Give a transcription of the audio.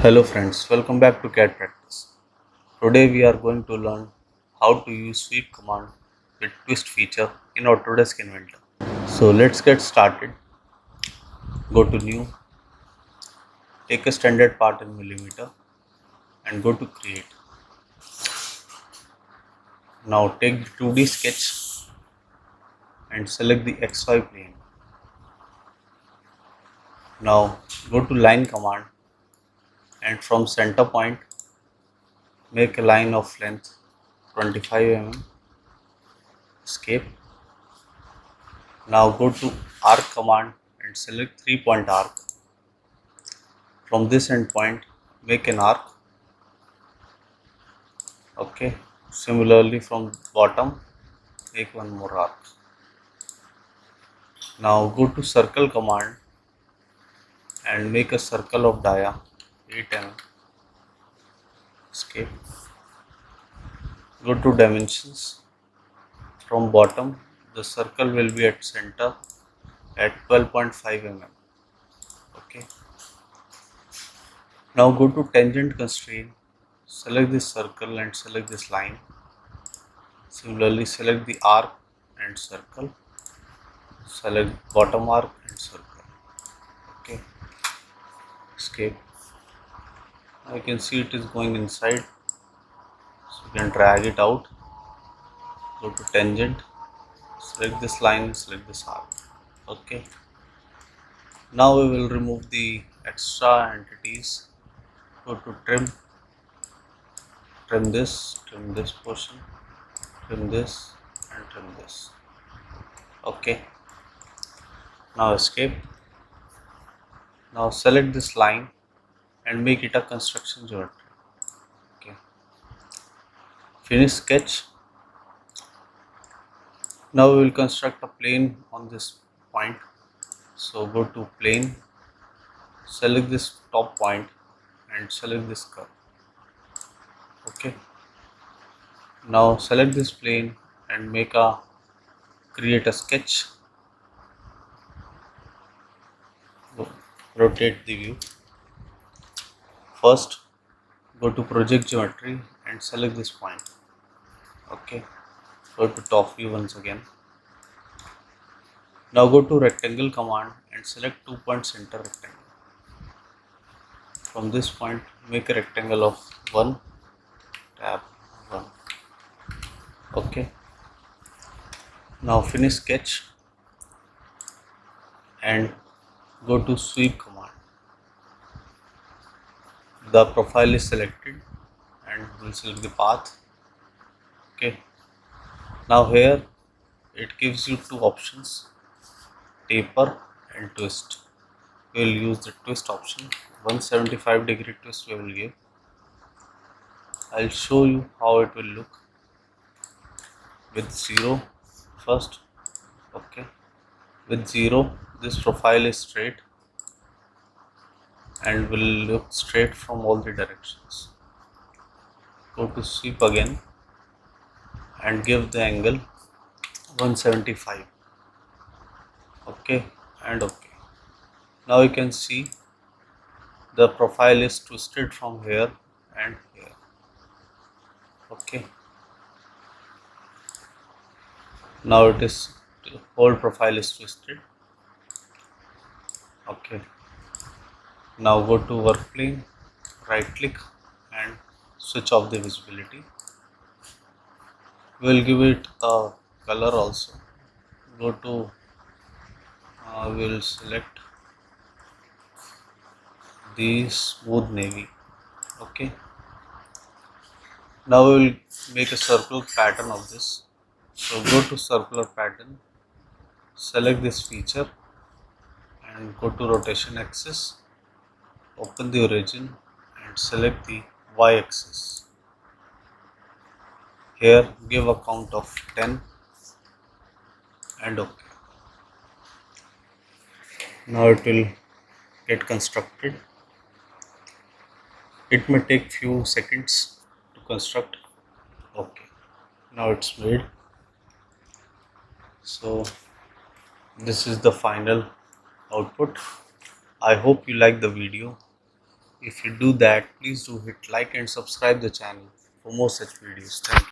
Hello friends, welcome back to CAD practice. Today we are going to learn how to use sweep command with twist feature in Autodesk Inventor. So let's get started. Go to new, take a standard part in millimeter and go to create. Now take the 2D sketch and select the XY plane. Now go to line command and from center point make a line of length 25 mm. Escape. Now go to arc command and select 3-point arc. From this endpoint make an arc. Okay. Similarly from bottom make one more arc. Now go to circle command and make a circle of dia 8 mm. Escape. Go to dimensions. From bottom the circle will be at center at 12.5 mm. Okay. Now go to tangent constraint, select this circle and select this line. Similarly select the arc and circle, select bottom arc and circle. Okay. Escape. Now you can see it is going inside, so you can drag it out. Go to tangent, select this line, select this arc. Okay. Now we will remove the extra entities. Go to trim this portion, trim this and trim this. Okay. Now escape. Now select this line and make it a construction geometry. Okay. Finish sketch. Now we will construct a plane on this point. So go to plane, select this top point and select this curve. Okay. Now select this plane and create a sketch. Rotate the view. First go to project geometry and select this point. Okay. Go to top view once again. Now go to rectangle command and select 2-point center rectangle. From this point make a rectangle of 1, tab 1. Okay. Now finish sketch and go to sweep command. The profile is selected and we'll select the path. Okay. Now here it gives you two options, taper and twist. We will use the twist option. 175-degree twist we will give. I'll show you how it will look with 0 first. Okay. With 0 this profile is straight and will look straight from all the directions. Go to sweep again and give the angle 175. Okay and okay. Now you can see the profile is twisted from here and here. Okay. Now it is, the whole profile is twisted. Okay. Now go to work plane, right click and switch off the visibility. We will give it a color also. Go to we will select the smooth navy. Okay. Now we will make a circle pattern of this. So go to circular pattern, select this feature and go to rotation axis, open the origin and select the y axis. Here give a count of 10 and OK. Now it will get constructed. It may take few seconds to construct. Okay. Now it's made. So this is the final output. I hope you like the video. If you do that, please do hit like and subscribe the channel for more such videos. Thank you.